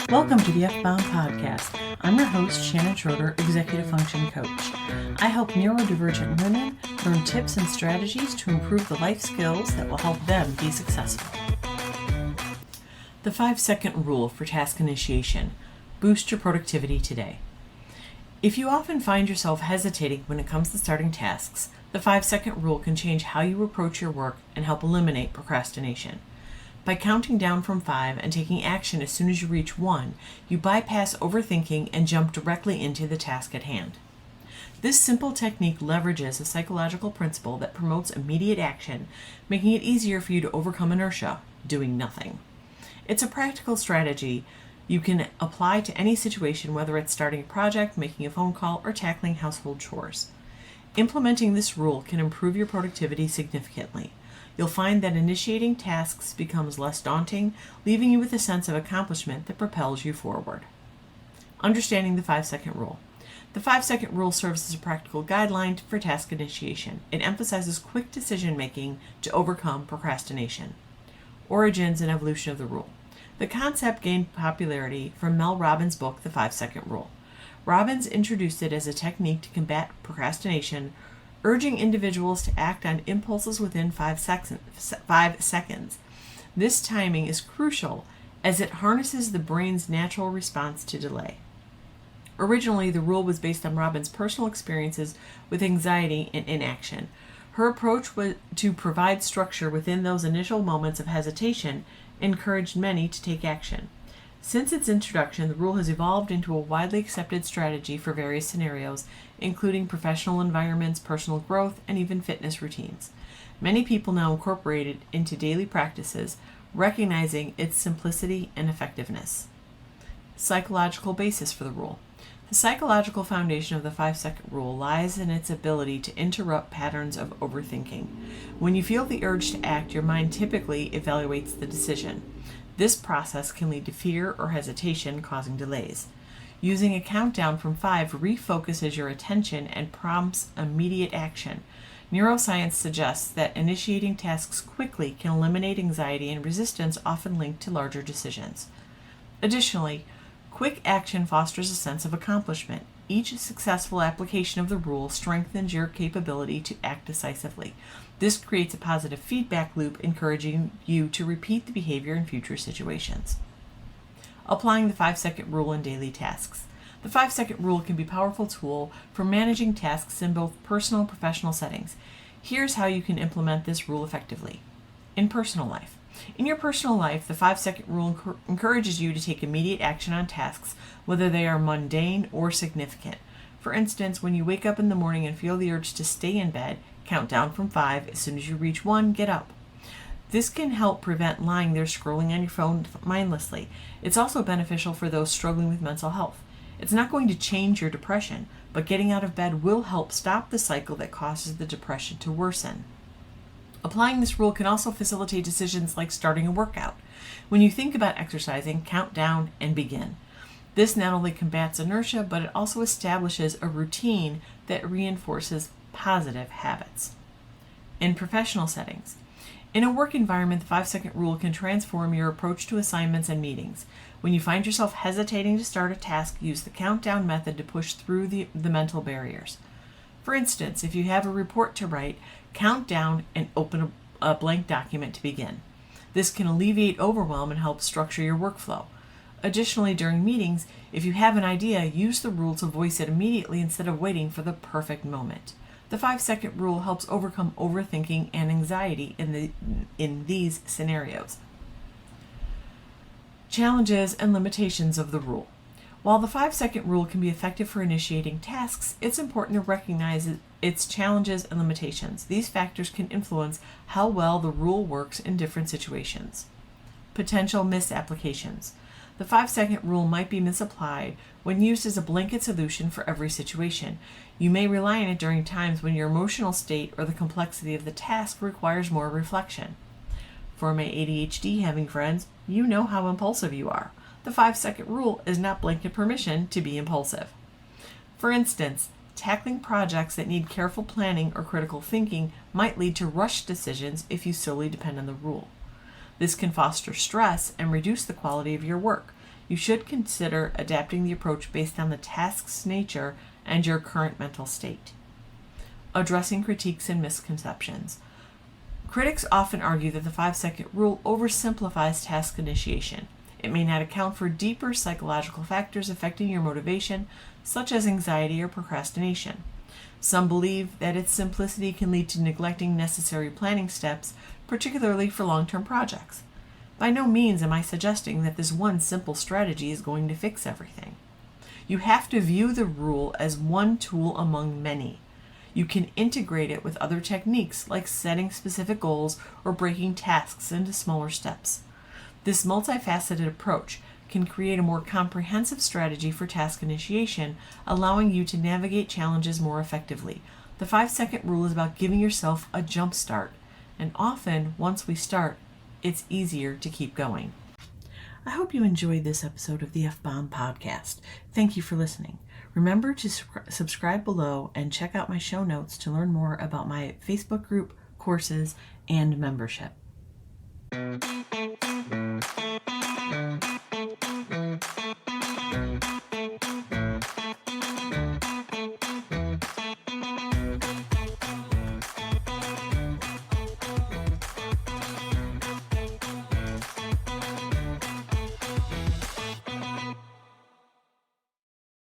Welcome to the F-Bound Podcast. I'm your host, Shannon Schroeder, Executive Function Coach. I help neurodivergent women learn tips and strategies to improve the life skills that will help them be successful. The 5-second rule for task initiation. Boost your productivity today. If you often find yourself hesitating when it comes to starting tasks, the 5-second rule can change how you approach your work and help eliminate procrastination. By counting down from 5 and taking action as soon as you reach 1, you bypass overthinking and jump directly into the task at hand. This simple technique leverages a psychological principle that promotes immediate action, making it easier for you to overcome inertia, doing nothing. It's a practical strategy you can apply to any situation, whether it's starting a project, making a phone call, or tackling household chores. Implementing this rule can improve your productivity significantly. You'll find that initiating tasks becomes less daunting, leaving you with a sense of accomplishment that propels you forward. Understanding the 5-second rule. The 5-second rule serves as a practical guideline for task initiation. It emphasizes quick decision-making to overcome procrastination. Origins and evolution of the rule. The concept gained popularity from Mel Robbins' book, The 5-Second Rule. Robbins introduced it as a technique to combat procrastination, urging individuals to act on impulses within 5 seconds. This timing is crucial as it harnesses the brain's natural response to delay. Originally, the rule was based on Robbins' personal experiences with anxiety and inaction. Her approach was to provide structure within those initial moments of hesitation, encouraged many to take action. Since its introduction, the rule has evolved into a widely accepted strategy for various scenarios, including professional environments, personal growth, and even fitness routines. Many people now incorporate it into daily practices, recognizing its simplicity and effectiveness. Psychological basis for the rule. The psychological foundation of the 5-second rule lies in its ability to interrupt patterns of overthinking. When you feel the urge to act, your mind typically evaluates the decision. This process can lead to fear or hesitation, causing delays. Using a countdown from 5 refocuses your attention and prompts immediate action. Neuroscience suggests that initiating tasks quickly can eliminate anxiety and resistance often linked to larger decisions. Additionally, quick action fosters a sense of accomplishment. Each successful application of the rule strengthens your capability to act decisively. This creates a positive feedback loop, encouraging you to repeat the behavior in future situations. Applying the 5-second rule in daily tasks. The 5-second rule can be a powerful tool for managing tasks in both personal and professional settings. Here's how you can implement this rule effectively. In personal life. In your personal life, the 5-second rule encourages you to take immediate action on tasks, whether they are mundane or significant. For instance, when you wake up in the morning and feel the urge to stay in bed, count down from 5. As soon as you reach 1, get up. This can help prevent lying there scrolling on your phone mindlessly. It's also beneficial for those struggling with mental health. It's not going to change your depression, but getting out of bed will help stop the cycle that causes the depression to worsen. Applying this rule can also facilitate decisions like starting a workout. When you think about exercising, count down and begin. This not only combats inertia, but it also establishes a routine that reinforces positive habits. In professional settings. In a work environment, the 5-second rule can transform your approach to assignments and meetings. When you find yourself hesitating to start a task, use the countdown method to push through the mental barriers. For instance, if you have a report to write, count down and open a blank document to begin. This can alleviate overwhelm and help structure your workflow. Additionally, during meetings, if you have an idea, use the rule to voice it immediately instead of waiting for the perfect moment. The 5-second rule helps overcome overthinking and anxiety in these scenarios. Challenges and limitations of the rule. While the 5-second rule can be effective for initiating tasks, it's important to recognize its challenges and limitations. These factors can influence how well the rule works in different situations. Potential misapplications. The 5-second rule might be misapplied when used as a blanket solution for every situation. You may rely on it during times when your emotional state or the complexity of the task requires more reflection. For my ADHD having friends, you know how impulsive you are. The 5-second rule is not blanket permission to be impulsive. For instance, tackling projects that need careful planning or critical thinking might lead to rushed decisions if you solely depend on the rule. This can foster stress and reduce the quality of your work. You should consider adapting the approach based on the task's nature and your current mental state. Addressing critiques and misconceptions. Critics often argue that the 5-second rule oversimplifies task initiation. It may not account for deeper psychological factors affecting your motivation, such as anxiety or procrastination. Some believe that its simplicity can lead to neglecting necessary planning steps, particularly for long-term projects. By no means am I suggesting that this one simple strategy is going to fix everything. You have to view the rule as one tool among many. You can integrate it with other techniques like setting specific goals or breaking tasks into smaller steps. This multifaceted approach can create a more comprehensive strategy for task initiation, allowing you to navigate challenges more effectively. The 5-second rule is about giving yourself a jump start, and often, once we start, it's easier to keep going. I hope you enjoyed this episode of the F-Bomb Podcast. Thank you for listening. Remember to subscribe below and check out my show notes to learn more about my Facebook group, courses, and membership.